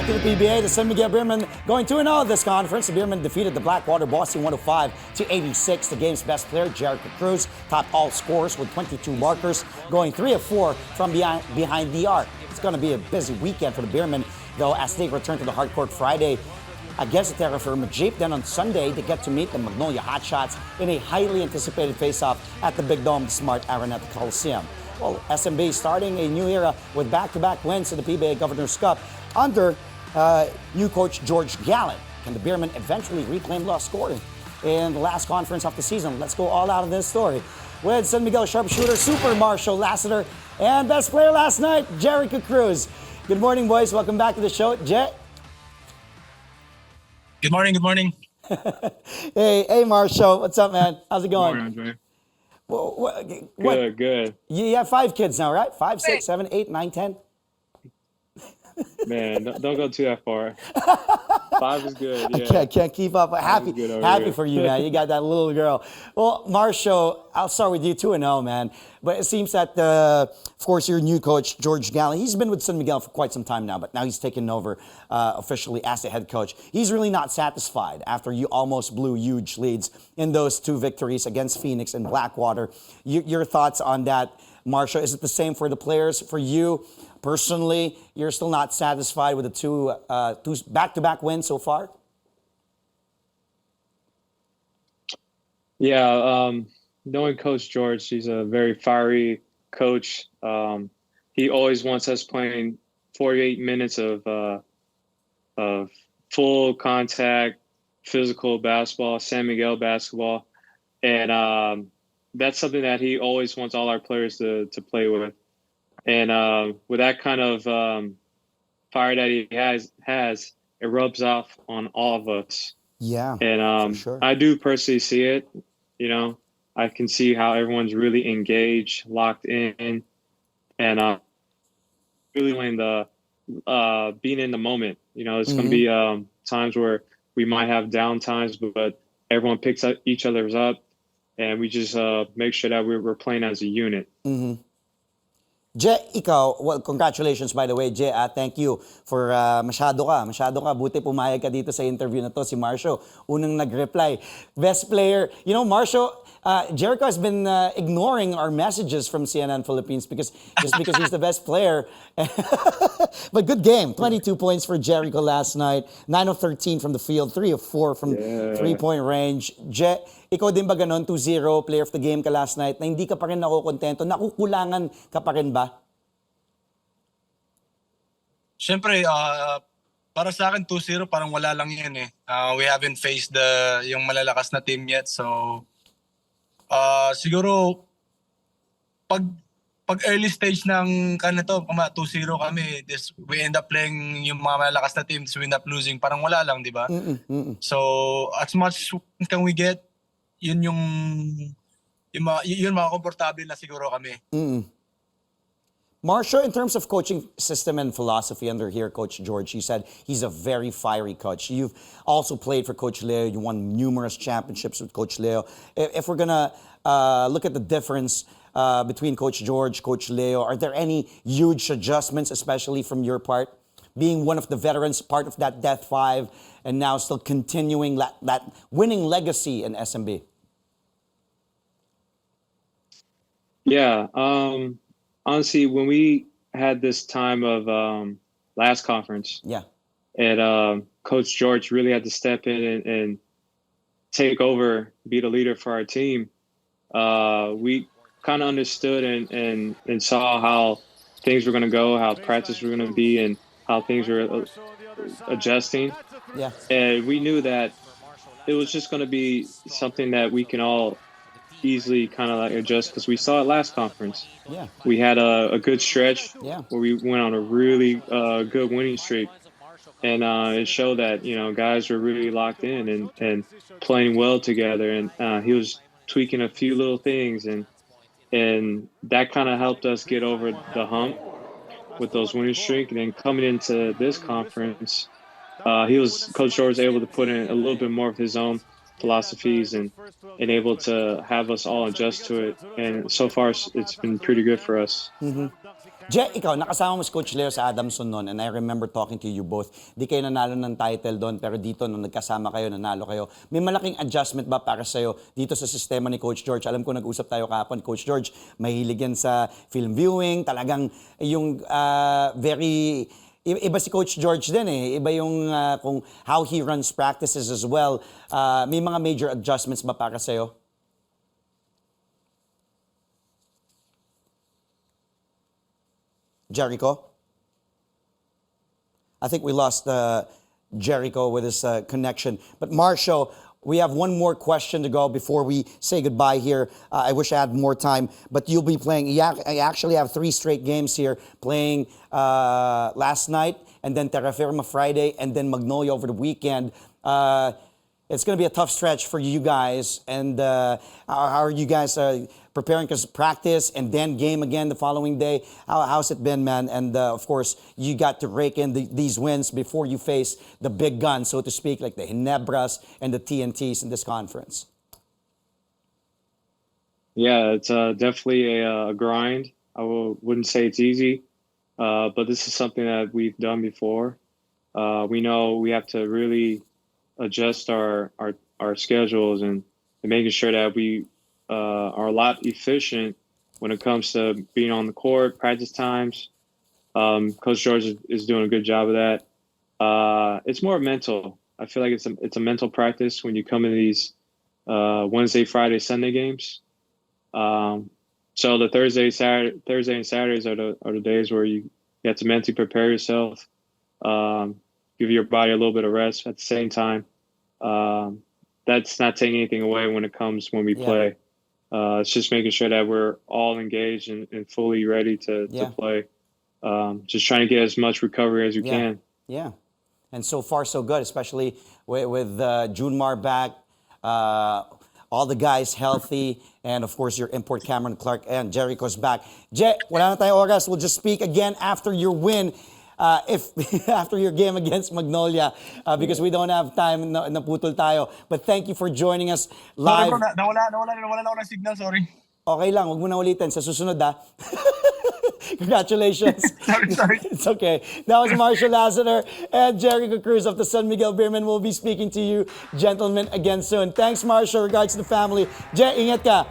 back to the PBA. The San Miguel Beermen going 2-0 this conference. The Beermen defeated the Blackwater Bossing 105-86. The game's best player, Jericho Cruz, topped all scores with 22 markers, going 3 of 4 from behind the arc. It's going to be a busy weekend for the Beermen, though, as they return to the hardcourt Friday against the Terra Firma Jeep. Then on Sunday, they get to meet the Magnolia Hotshots in a highly anticipated face-off at the Big Dome Smart Araneta Coliseum. Well, SMB starting a new era with back-to-back wins in the PBA Governors Cup under new coach George Gallant. Can the Beermen eventually reclaim lost scoring in the last conference of the season? Let's go all out of this story with San Miguel sharpshooter Super Marcio Lassiter and best player last night, Jericho Cruz. Good morning, boys. Welcome back to the show. Jet. Good morning. Hey, Marcio. What's up, man? How's it going? Good morning, Andre. What? Good. You have 5 kids now, right? 5, 6, 7, 8, 9, 10? Man, don't go too that far. 5 is good. Yeah. I can't keep up. Happy for you, man. You got that little girl. Well, Marcio, I'll start with you 2-0, man. But it seems that, of course, your new coach, George Gallant, he's been with San Miguel for quite some time now, but now he's taken over officially as the head coach. He's really not satisfied after you almost blew huge leads in those 2 victories against Phoenix and Blackwater. Your thoughts on that, Marcio? Is it the same for the players? For you personally, you're still not satisfied with the two back-to-back wins so far? Yeah, knowing Coach George, he's a very fiery coach. He always wants us playing 48 minutes of full contact, physical basketball, San Miguel basketball. And that's something that he always wants all our players to play with. And with that kind of fire that he has, it rubs off on all of us. Yeah, and sure. I do personally see it. You know, I can see how everyone's really engaged, locked in, and really wanting the being in the moment. You know, it's going to be times where we might have down times, but everyone picks up each other's up, and we just make sure that we're playing as a unit. Mm-hmm. Je, ikaw, well, congratulations by the way, Je. Thank you for masyado ka. Buti pumayag ka dito sa interview na to. Si Marcio, unang nag-reply. Best player. You know, Marcio, Jericho has been ignoring our messages from CNN Philippines because he's the best player. But good game. 22 points for Jericho last night. 9 of 13 from the field. 3 of 4 from three-point range. Je, ikaw din ba ganon, 2-0, player of the game ka last night, na hindi ka pa rin nakukontento? Nakukulangan ka pa rin ba? Siyempre, para sa akin, 2-0 parang wala lang yan eh. We haven't faced yung malalakas na team yet. So, siguro, pag early stage ng kanito, 2-0 kami, we end up playing yung mga malalakas na teams, we end up losing, parang wala lang, di ba? So, as much can we get, yun mga komportable na siguro kami. Marcio, in terms of coaching system and philosophy under here, Coach George, you said he's a very fiery coach. You've also played for Coach Leo. You won numerous championships with Coach Leo. If we're going to look at the difference between Coach George, Coach Leo, are there any huge adjustments, especially from your part? Being one of the veterans, part of that Death 5, and now still continuing that winning legacy in SMB. Yeah, honestly, when we had this time of last conference, and Coach George really had to step in and take over, be the leader for our team, we kind of understood and saw how things were going to go, how practice were going to be, and how things were adjusting. Yeah. And we knew that it was just going to be something that we can all easily kind of like adjust, because we saw it last conference. Yeah. We had a good stretch where we went on a really good winning streak. And it showed that, you know, guys were really locked in and playing well together. And he was tweaking a few little things. And that kind of helped us get over the hump with those winning streak. And then coming into this conference, Coach George was able to put in a little bit more of his own philosophies and able to have us all adjust to it. And so far, it's been pretty good for us. Je, ikaw, nakasama mo si Coach Leo sa Adamson noon, and I remember talking to you both. Di kayo nanalo ng title doon, pero dito nung nagkasama kayo, nanalo kayo. May malaking adjustment ba para sa'yo dito sa sistema ni Coach George? Alam ko nag-usap tayo kahapon, Coach George, mahilig yan sa film viewing, talagang yung very... Iba si Coach George din eh. Iba yung kung how he runs practices as well. May mga major adjustments ba para sa'yo? Jericho? I think we lost Jericho with his connection. But Marcio, we have one more question to go before we say goodbye here. I wish I had more time, but you'll be playing. I actually have 3 straight games here, playing last night, and then Terra Firma Friday, and then Magnolia over the weekend. It's going to be a tough stretch for you guys. And how are you guys preparing? Because practice and then game again the following day. How's it been, man? And of course, you got to rake in these wins before you face the big guns, so to speak, like the Ginebras and the TNTs in this conference. Yeah, it's definitely a grind. I wouldn't say it's easy, but this is something that we've done before. We know we have to really adjust our schedules and making sure that we are a lot efficient when it comes to being on the court, practice times. Coach George is doing a good job of that. It's more mental. I feel like it's a mental practice when you come in these Wednesday, Friday, Sunday games. So the Thursday and Saturdays are the days where you have to mentally prepare yourself. Give your body a little bit of rest at the same time. That's not taking anything away when it comes when we play. It's just making sure that we're all engaged and fully ready to play. Just trying to get as much recovery as you can. Yeah. And so far, so good, especially with Junmar back, all the guys healthy, and of course your import Cameron Clark and Jericho's back. Je, wala na tayong oras. We'll just speak again after your win. If after your game against Magnolia, because we don't have time, naputol tayo. But thank you for joining us live. Sorry bro, nawala ako ng signal, sorry. Okay lang, wag mo na ulitin. Sa susunod Congratulations. Sorry. It's okay. That was Marcio Lassiter and Jericho Cruz of the San Miguel Beermen. We'll be speaking to you, gentlemen, again soon. Thanks, Marcio. Regards to the family. Je, ingat ka.